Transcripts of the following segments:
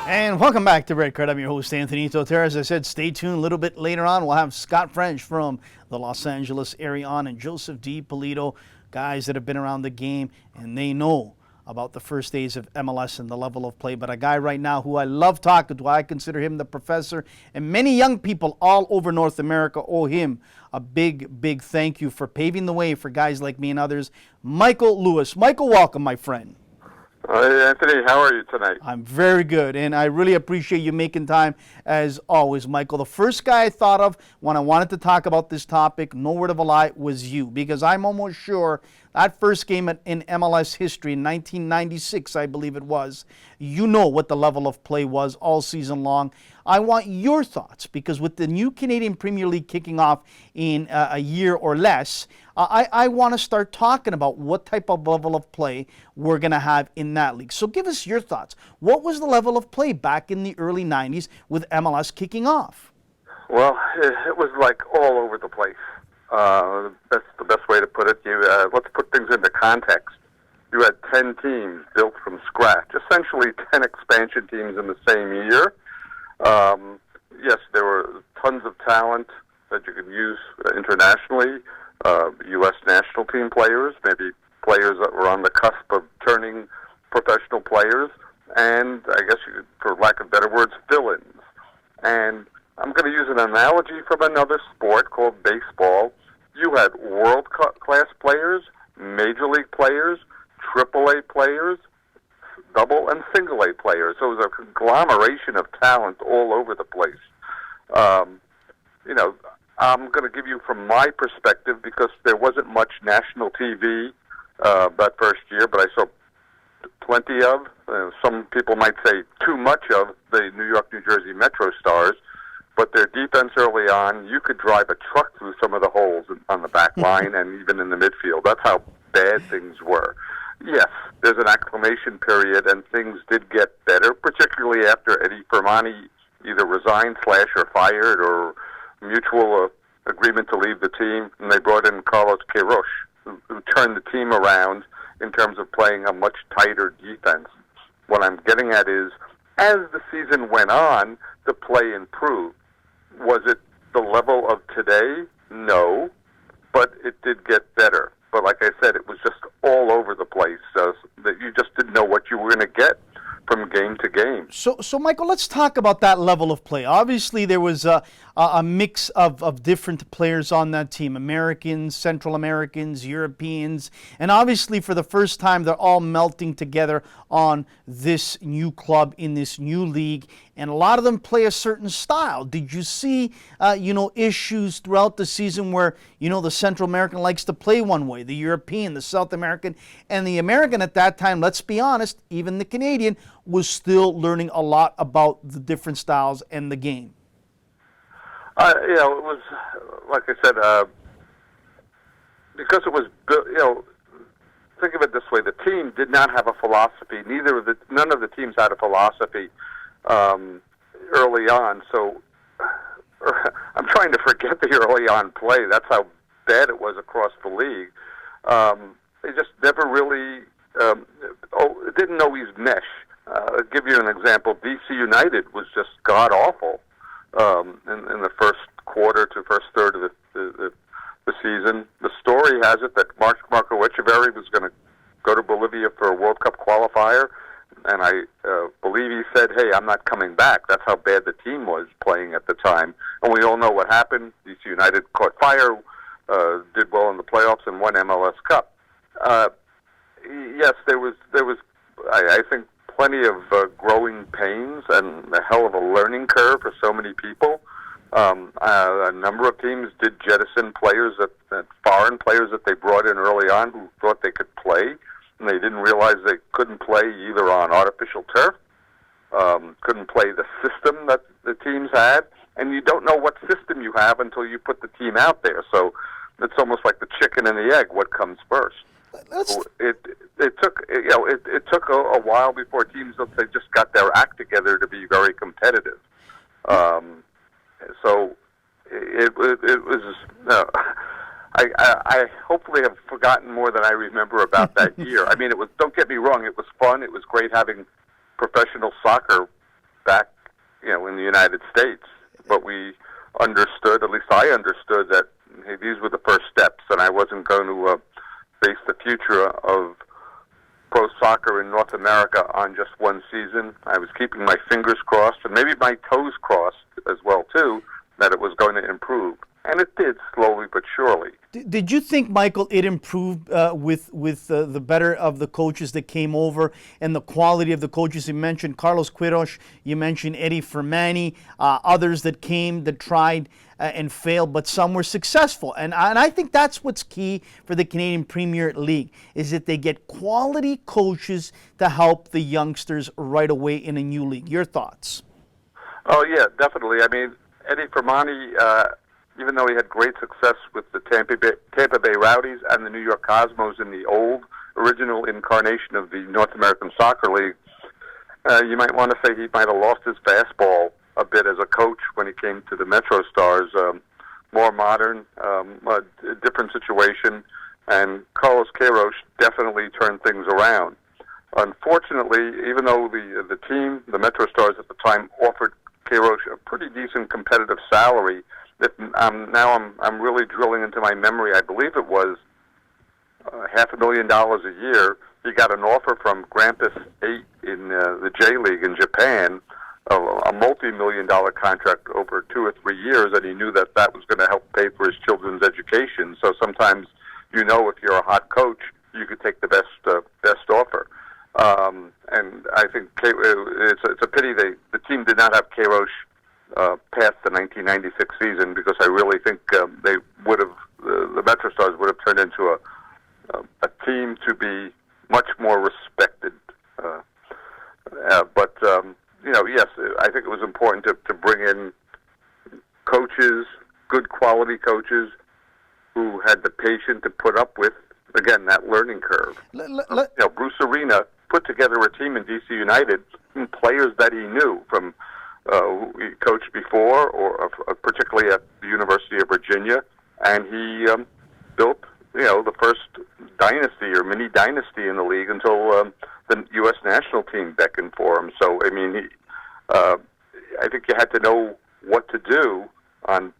And welcome back to Red Card. I'm your host, Anthony Totera. As I said, stay tuned. A little bit later on, we'll have Scott French from the Los Angeles area on and Joseph D. Polito, guys that have been around the game, and they know about the first days of MLS and the level of play. But a guy right now who I love talking to, I consider him the professor, and many young people all over North America owe him a big, big thank you for paving the way for guys like me and others. Michael Lewis. Michael, welcome, my friend. Hi, Anthony. How are you tonight? I'm very good, and I really appreciate you making time, as always, Michael. The first guy I thought of when I wanted to talk about this topic, no word of a lie, was you, because I'm almost sure that first game in MLS history in 1996, I believe it was, you know what the level of play was all season long. I want your thoughts, because with the new Canadian Premier League kicking off in a year or less, I want to start talking about what type of level of play we're going to have in that league. So give us your thoughts. What was the level of play back in the early 90s with MLS kicking off? Well, it was like all over the place. That's the best way to put it. Let's put things into context. You had 10 teams built from scratch, essentially 10 expansion teams in the same year. Yes, there were tons of talent that you could use internationally. U.S. national team players, maybe players that were on the cusp of turning professional players, and I guess you could, for lack of better words, fill-ins. And I'm going to use an analogy from another sport called baseball. You had world-class players, major league players, triple-A players, double and single-A players. So it was a conglomeration of talent all over the place. I'm going to give you from my perspective, because there wasn't much national TV that first year, but I saw plenty of, some people might say too much of, the New York, New Jersey Metro Stars. But their defense early on, you could drive a truck through some of the holes on the back line and even in the midfield. That's how bad things were. Yes, there's an acclimation period, and things did get better, particularly after Eddie Firmani either resigned / or fired, or mutual agreement to leave the team, and they brought in Carlos Queiroz, who turned the team around in terms of playing a much tighter defense. What I'm getting at is, as the season went on, the play improved. Was it the level of today? No, but it did get better. But like I said, it was just all over the place, that you just didn't know what you were going to get from game to game. So Michael, let's talk about that level of play. Obviously, there was a mix of different players on that team, Americans, Central Americans, Europeans, and obviously for the first time, they're all melting together on this new club in this new league, and a lot of them play a certain style. Did you see, issues throughout the season where, the Central American likes to play one way, the European, the South American, and the American at that time, let's be honest, even the Canadian, was still learning a lot about the different styles and the game? It was, like I said, because it was, think of it this way: the team did not have a philosophy. None of the teams had a philosophy early on. So I'm trying to forget the early on play. That's how bad it was across the league. They just never really, it didn't always mesh. I'll give you an example. DC United was just god-awful in the first quarter to first third of the season. The story has it that Marco Echeverri was going to go to Bolivia for a World Cup qualifier, and I believe he said, hey, I'm not coming back. That's how bad the team was playing at the time. And we all know what happened. DC United caught fire, did well in the playoffs, and won MLS Cup. Yes, there was I think, plenty of growing pains and a hell of a learning curve for so many people. A number of teams did jettison players, foreign players that they brought in early on who thought they could play, and they didn't realize they couldn't play either on artificial turf, couldn't play the system that the teams had, and you don't know what system you have until you put the team out there. So it's almost like the chicken and the egg, what comes first. It took a while before teams, let's say, just got their act together to be very competitive. So it was. I hopefully have forgotten more than I remember about that year. I mean, it was. Don't get me wrong; it was fun. It was great having professional soccer back, in the United States. But we understood, at least I understood, that hey, these were the first steps, and I wasn't going to base the future of pro soccer in North America on just one season. I was keeping my fingers crossed, and maybe my toes crossed as well, too, that it was going to improve. And it did, slowly but surely. Did you think, Michael, it improved with the better of the coaches that came over and the quality of the coaches? You mentioned Carlos Queiroz, you mentioned Eddie Firmani, others that came that tried and failed, but some were successful. And I think that's what's key for the Canadian Premier League, is that they get quality coaches to help the youngsters right away in a new league. Your thoughts? Oh, yeah, definitely. I mean, Eddie Firmani, even though he had great success with the Tampa Bay Rowdies and the New York Cosmos in the old original incarnation of the North American Soccer League, you might want to say he might have lost his fastball a bit as a coach when he came to the Metro Stars. More modern, a different situation, and Carlos Queiroz definitely turned things around. Unfortunately, even though the team, the Metro Stars at the time, offered Queiroz a pretty decent competitive salary, that now I'm really drilling into my memory. I believe it was $500,000 a year. He got an offer from Grampus 8 in the J League in Japan, a multi-million-dollar contract over 2 or 3 years, and he knew that was going to help pay for his children's education. So sometimes, if you're a hot coach, you could take the best offer. And I think it's a pity the team did not have Queiroz past the 1996 season, because I really think they would have, the Metro Stars would have turned into a team to be much more respected. But yes, I think it was important to bring in coaches, good quality coaches, who had the patience to put up with, again, that learning curve. Bruce Arena put together a team in DC United, and players that he knew from who he coached before, or particularly at the University of Virginia, and he built, the first dynasty or mini dynasty in the league until the U.S. national team beckoned for him. So, I mean, I think you had to know what to do on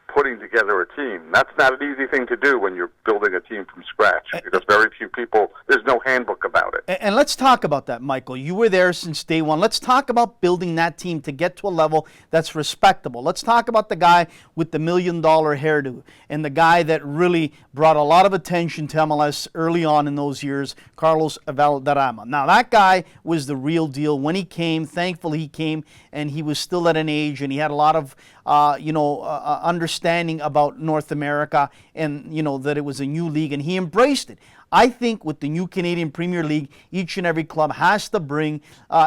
putting together a team. That's not an easy thing to do when you're building a team from scratch, because very few people, there's no handbook about it. And let's talk about that, Michael. You were there since day one. Let's talk about building that team to get to a level that's respectable. Let's talk about the guy with the $1 million hairdo and the guy that really brought a lot of attention to MLS early on in those years, Carlos Valderrama. Now, that guy was the real deal. When he came, thankfully he came, and he was still at an age, and he had a lot of, understanding about North America, and, that it was a new league, and he embraced it. I think with the new Canadian Premier League, each and every club has to bring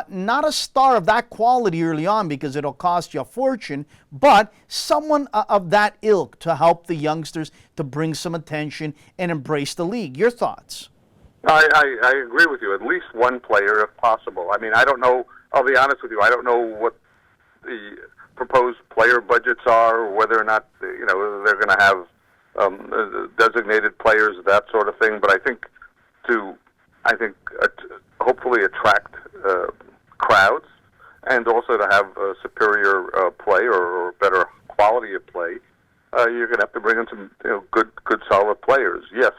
not a star of that quality early on, because it'll cost you a fortune, but someone of that ilk to help the youngsters to bring some attention and embrace the league. Your thoughts? I agree with you. At least one player, if possible. I mean, I don't know. I'll be honest with you. I don't know what the proposed player budgets are, or whether or not they're going to have designated players, that sort of thing. But I think hopefully attract crowds, and also to have a superior play or better quality of play, you're going to have to bring in some good solid players. Yes,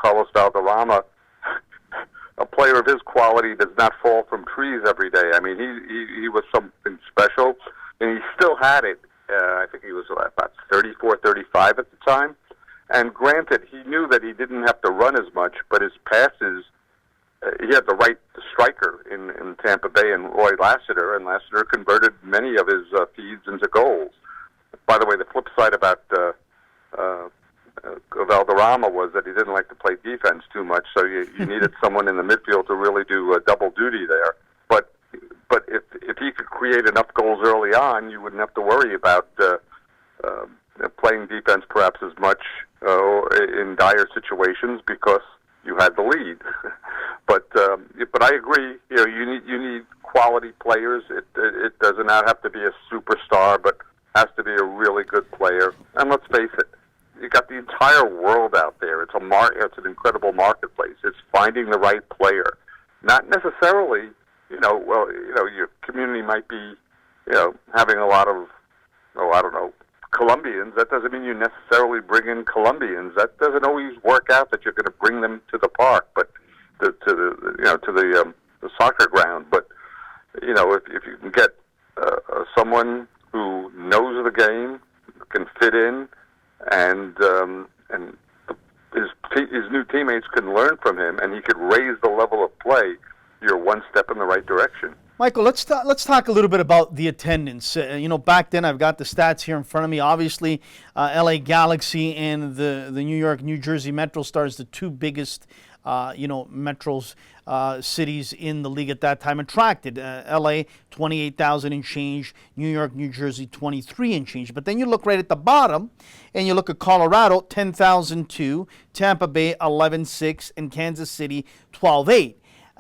Carlos Valderrama, a player of his quality, does not fall from trees every day. I mean, he was something special, and he still had it. I think he was about 34, 35 at the time. And granted, he knew that he didn't have to run as much, but his passes, he had the right striker in Tampa Bay and Roy Lassiter, and Lassiter converted many of his feeds into goals. By the way, the flip side about Valderrama was that he didn't like to play defense too much, so you needed someone in the midfield to really do double duty there. But if he could create enough goals early on, you wouldn't have to worry about playing defense perhaps as much in dire situations, because you had the lead. But I agree. You need quality players. It does not have to be a superstar, but has to be a really good player. And let's face it, you got the entire world out there. It's an incredible marketplace. It's finding the right player, not necessarily your community might be, having a lot of, I don't know, Colombians. That doesn't mean you necessarily bring in Colombians. That doesn't always work out that you're going to bring them to the park, but to the soccer ground. But if you can get someone who knows the game, can fit in, and his new teammates can learn from him, and he could raise the level of play, you're one step in the right direction. Michael, let's talk a little bit about the attendance. Back then, I've got the stats here in front of me. Obviously, LA Galaxy and the New York, New Jersey Metro Stars, the two biggest, metros cities in the league at that time, attracted LA 28,000 and change, New York, New Jersey 23 and change. But then you look right at the bottom, and you look at Colorado 10,002, Tampa Bay 11,6, and Kansas City 12,8.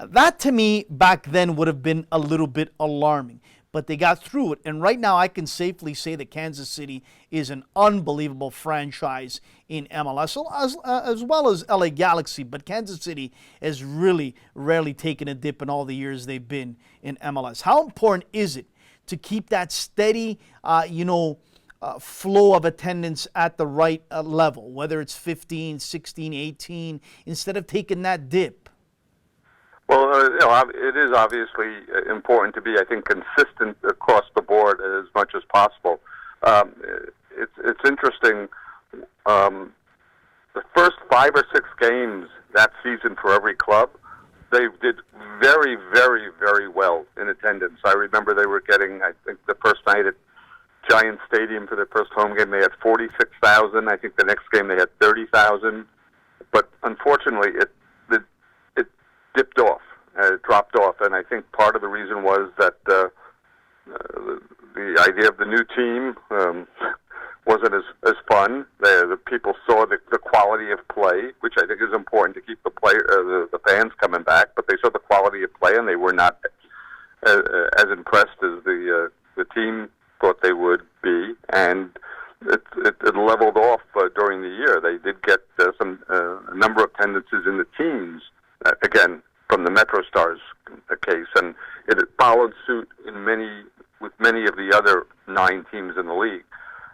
That, to me, back then would have been a little bit alarming. But they got through it. And right now, I can safely say that Kansas City is an unbelievable franchise in MLS, as well as LA Galaxy. But Kansas City has really rarely taken a dip in all the years they've been in MLS. How important is it to keep that steady, flow of attendance at the right level, whether it's 15, 16, 18, instead of taking that dip? Well, it is obviously important to be, I think, consistent across the board as much as possible. It's interesting. The first 5 or 6 games that season for every club, they did very, very, very well in attendance. I remember they were getting, I think, the first night at Giant Stadium for their first home game, they had 46,000. I think the next game they had 30,000. But unfortunately, it dipped off, it dropped off, and I think part of the reason was that the idea of the new team wasn't as fun. The people saw the quality of play, which I think is important to keep the fans coming back, but they saw the quality of play, and they were not as impressed as the team thought they would be, and it leveled off during the year. They did get a number of attendances in the teens, again, from the Metro Stars case, and it followed suit with many of the other 9 teams in the league.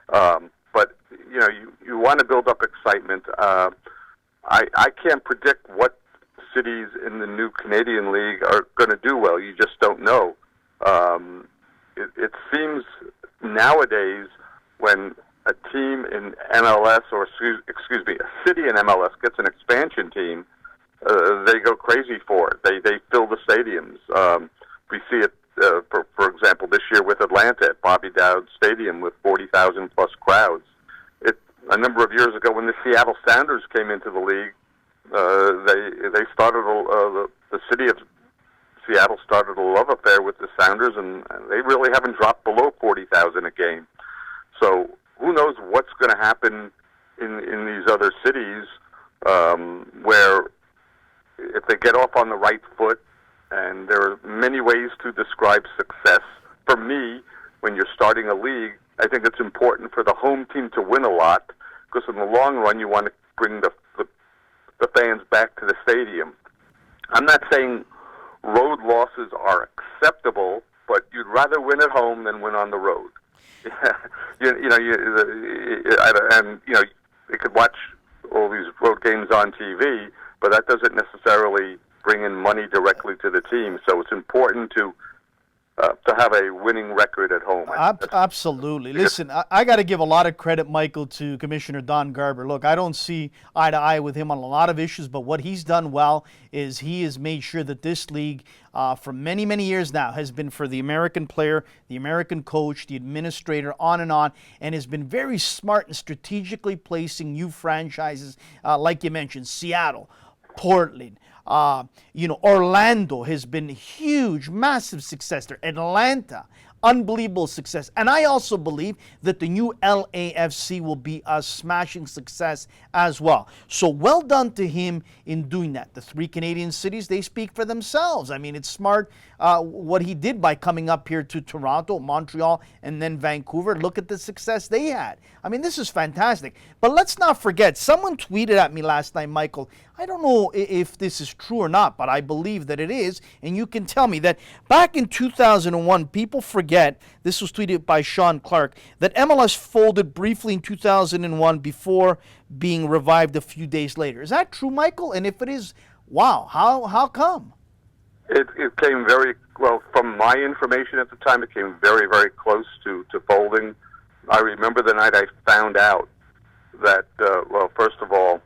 But you want to build up excitement. I can't predict what cities in the new Canadian League are going to do well. You just don't know. It seems nowadays when a team in MLS, or excuse me, a city in MLS gets an expansion team, they go crazy for it. They fill the stadiums. We see it, for example, this year with Atlanta at Bobby Dowd Stadium with 40,000 plus crowds. A number of years ago, when the Seattle Sounders came into the league, they started the city of Seattle started a love affair with the Sounders, and they really haven't dropped below 40,000 a game. So who knows what's going to happen in these other cities where if they get off on the right foot, and there are many ways to describe success. For me, when you're starting a league, I think it's important for the home team to win a lot, because in the long run, you want to bring the fans back to the stadium. I'm not saying road losses are acceptable, but you'd rather win at home than win on the road. You could watch all these road games on TV, but that doesn't necessarily bring in money directly to the team. So it's important to have a winning record at home. Absolutely. Listen, I got to give a lot of credit, Michael, to Commissioner Don Garber. Look, I don't see eye to eye with him on a lot of issues, but what he's done well is he has made sure that this league, for many, many years now, has been for the American player, the American coach, the administrator, on, and has been very smart in strategically placing new franchises, like you mentioned, Seattle, Portland, Orlando has been huge, massive success there. Atlanta, unbelievable success. And I also believe that the new LAFC will be a smashing success as well. So well done to him in doing that. The 3 Canadian cities, they speak for themselves. I mean, it's smart what he did by coming up here to Toronto, Montreal, and then Vancouver. Look at the success they had. I mean, this is fantastic. But let's not forget, someone tweeted at me last night, Michael, I don't know if this is true or not, but I believe that it is. And you can tell me that back in 2001, people forget, this was tweeted by Sean Clark, that MLS folded briefly in 2001 before being revived a few days later. Is that true, Michael? And if it is, wow, how come? It came very, well, from my information at the time, it came very, very close to folding. I remember the night I found out that, well, first of all,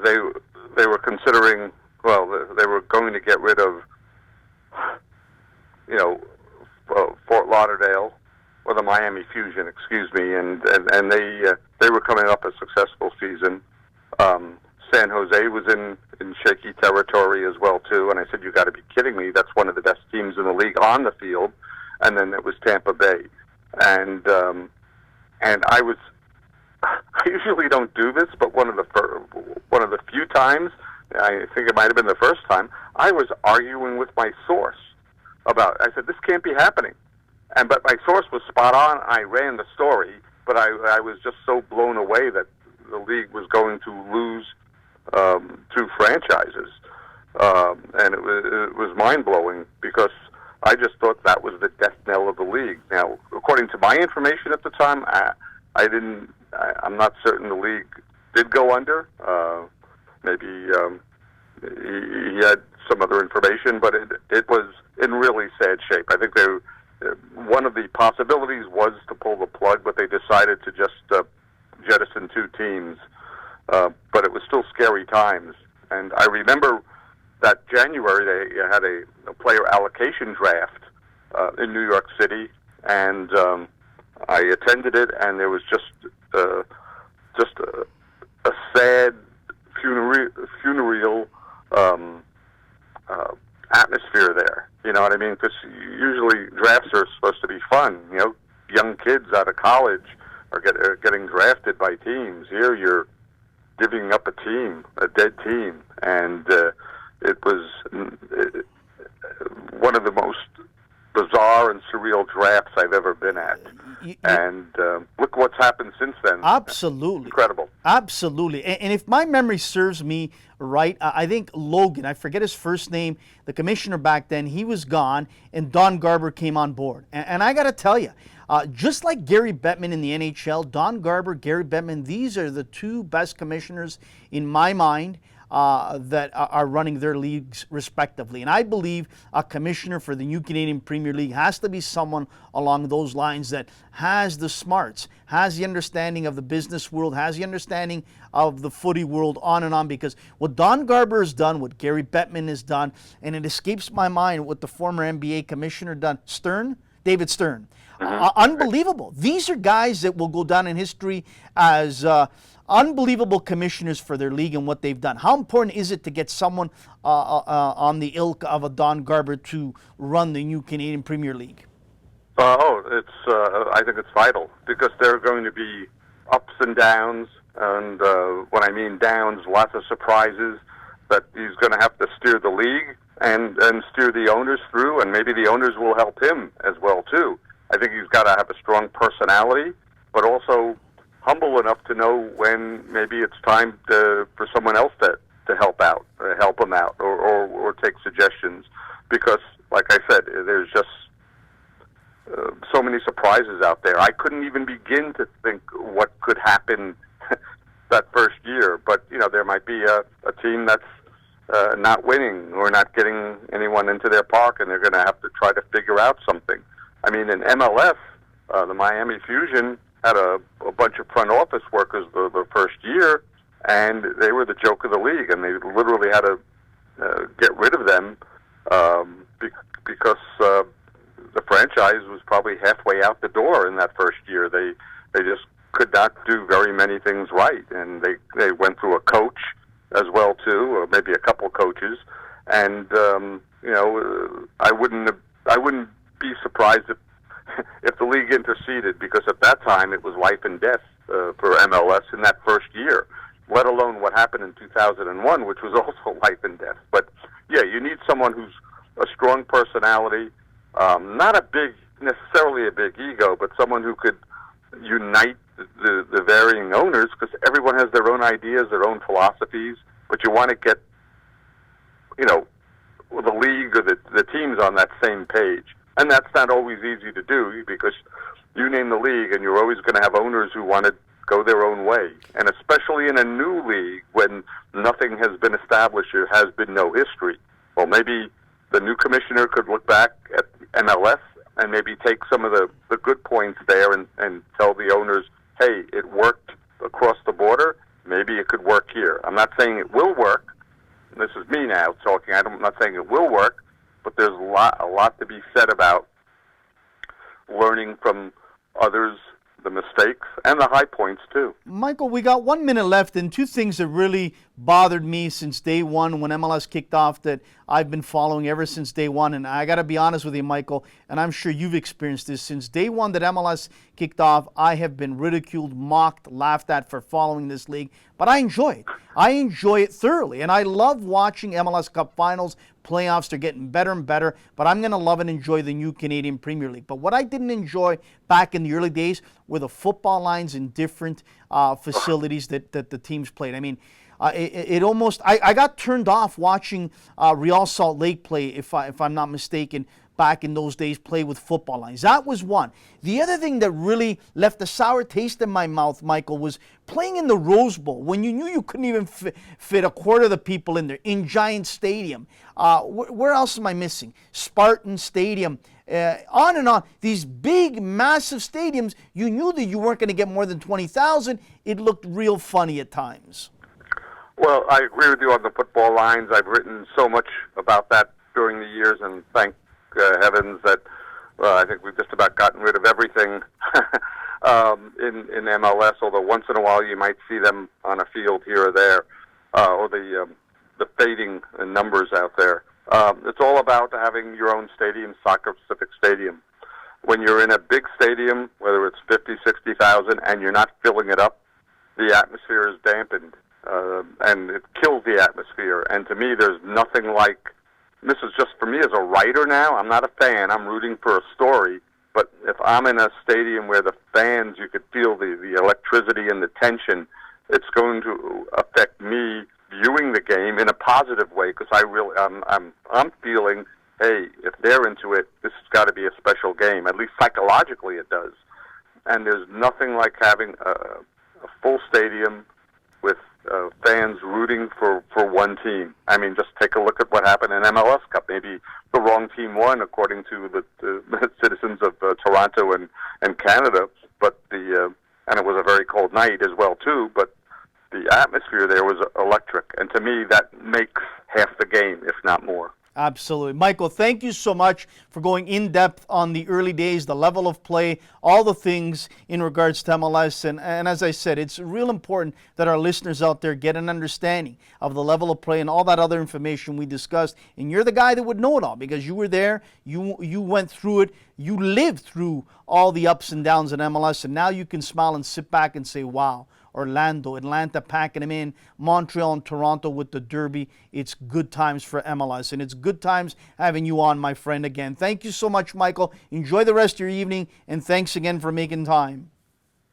they were considering, well, they were going to get rid of, you know, Fort Lauderdale, or the Miami Fusion, excuse me, and they were coming up a successful season. San Jose was in shaky territory as well too, and I said, "You got to be kidding me! That's one of the best teams in the league on the field." And then it was Tampa Bay, and I was. I usually don't do this, but one of the few times, I think it might have been the first time, I was arguing with my source about. I said, "This can't be happening," but my source was spot on. I ran the story, but I was just so blown away that the league was going to lose 2 franchises, and it was mind blowing because I just thought that was the death knell of the league. Now, according to my information at the time, I'm not certain the league did go under. Maybe he had some other information, but it was in really sad shape. I think one of the possibilities was to pull the plug, but they decided to just jettison 2 teams. But it was still scary times. And I remember that January they had a player allocation draft in New York City, and I attended it, and there was just a sad funereal atmosphere there. You know what I mean? Because usually drafts are supposed to be fun. You know, young kids out of college are getting drafted by teams. Here you're giving up a dead team, and it was one of the most bizarre and surreal drafts I've ever been at. And look what's happened since then. Absolutely. Incredible. Absolutely. And if my memory serves me right, I think Logan, I forget his first name, the commissioner back then, he was gone, and Don Garber came on board. And I got to tell you, just like Gary Bettman in the NHL, Don Garber, Gary Bettman, these are the 2 best commissioners in my mind that are running their leagues respectively. And I believe a commissioner for the new Canadian Premier League has to be someone along those lines that has the smarts, has the understanding of the business world, has the understanding of the footy world, on and on. Because what Don Garber has done, what Gary Bettman has done, and it escapes my mind what the former NBA commissioner done, David Stern. Unbelievable. These are guys that will go down in history as unbelievable commissioners for their league and what they've done. How important is it to get someone on the ilk of a Don Garber to run the new Canadian Premier League? I think it's vital because there are going to be ups and downs, and when I mean downs, lots of surprises that he's going to have to steer the league and steer the owners through, and maybe the owners will help him as well too. I think he's got to have a strong personality, but also humble enough to know when maybe it's time for someone else to help him out, or take suggestions. Because, like I said, there's just so many surprises out there. I couldn't even begin to think what could happen that first year. But there might be a team that's not winning or not getting anyone into their park, and they're going to have to try to figure out something. I mean, in MLS, the Miami Fusion had a bunch of front office workers the first year, and they were the joke of the league, and they literally had to get rid of them because the franchise was probably halfway out the door in that first year. They just could not do very many things right, and they went through a coach as well too, or maybe a couple coaches, and I wouldn't be surprised if the league interceded, because at that time it was life and death for MLS in that first year, let alone what happened in 2001, which was also life and death. But yeah, you need someone who's a strong personality, not necessarily a big ego, but someone who could unite the varying owners, because everyone has their own ideas, their own philosophies, but you want to get, the league or the teams on that same page. And that's not always easy to do, because you name the league and you're always going to have owners who want to go their own way. And especially in a new league when nothing has been established, there has been no history. Well, maybe the new commissioner could look back at MLS and maybe take some of the good points there and tell the owners, hey, it worked across the border, maybe it could work here. I'm not saying it will work. This is me now talking. I'm not saying it will work, but there's a lot to be said about learning from others, the mistakes, and the high points, too. Michael, we got 1 minute left, and two things that really bothered me since day one when MLS kicked off that I've been following ever since day one. And I got to be honest with you, Michael, and I'm sure you've experienced this. Since day one that MLS kicked off, I have been ridiculed, mocked, laughed at for following this league. But I enjoy it. I enjoy it thoroughly. And I love watching MLS Cup finals, playoffs. They're getting better and better. But I'm going to love and enjoy the new Canadian Premier League. But what I didn't enjoy back in the early days were the football lines in different facilities that the teams played. I mean, it almost, I got turned off watching Real Salt Lake play, if I'm not mistaken, back in those days, play with football lines. That was one. The other thing that really left a sour taste in my mouth, Michael, was playing in the Rose Bowl when you knew you couldn't even fit a quarter of the people in there, in Giant Stadium. Where else am I missing? Spartan Stadium. On and on. These big, massive stadiums, you knew that you weren't going to get more than 20,000. It looked real funny at times. Well, I agree with you on the football lines. I've written so much about that during the years, and thank heavens that I think we've just about gotten rid of everything in MLS, although once in a while you might see them on a field here or there, or the fading numbers out there. It's all about having your own stadium, soccer-specific stadium. When you're in a big stadium, whether it's 50, 60,000, and you're not filling it up, the atmosphere is dampened, and it kills the atmosphere. And to me, there's nothing like, this is just for me as a writer now, I'm not a fan, I'm rooting for a story, but if I'm in a stadium where the fans, you could feel the electricity and the tension, it's going to affect me viewing the game in a positive way, because I'm feeling, hey, if they're into it, this has got to be a special game. At least psychologically it does. And there's nothing like having a full stadium with fans rooting for one team. I mean, just take a look at what happened in MLS Cup. Maybe the wrong team won, according to the citizens of Toronto and Canada, but and it was a very cold night as well too. But the atmosphere there was electric, and to me, that makes half the game, if not more. Absolutely. Michael, thank you so much for going in depth on the early days, the level of play, all the things in regards to MLS. And as I said, it's real important that our listeners out there get an understanding of the level of play and all that other information we discussed. And you're the guy that would know it all, because you were there, you went through it, you lived through all the ups and downs in MLS, and now you can smile and sit back and say, wow. Orlando, Atlanta packing them in, Montreal and Toronto with the Derby. It's good times for MLS, and it's good times having you on, my friend, again. Thank you so much, Michael. Enjoy the rest of your evening, and thanks again for making time.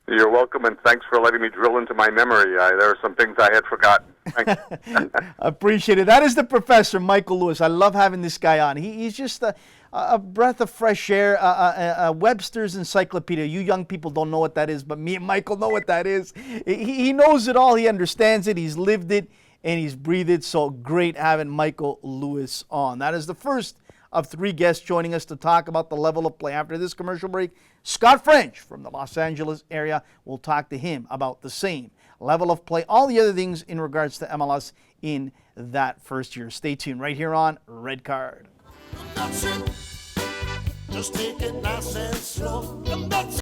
You're welcome, and thanks for letting me drill into my memory. There are some things I had forgotten. Appreciate it. That is the Professor, Michael Lewis. I love having this guy on. He's just a breath of fresh air, a Webster's Encyclopedia. You young people don't know what that is, but me and Michael know what that is. He knows it all. He understands it. He's lived it, and he's breathed it. So great having Michael Lewis on. That is the first of three guests joining us to talk about the level of play. After this commercial break, Scott French from the Los Angeles area will talk to him about the same level of play, all the other things in regards to MLS in that first year. Stay tuned right here on Red Card. That's it. Just take it nice and slow.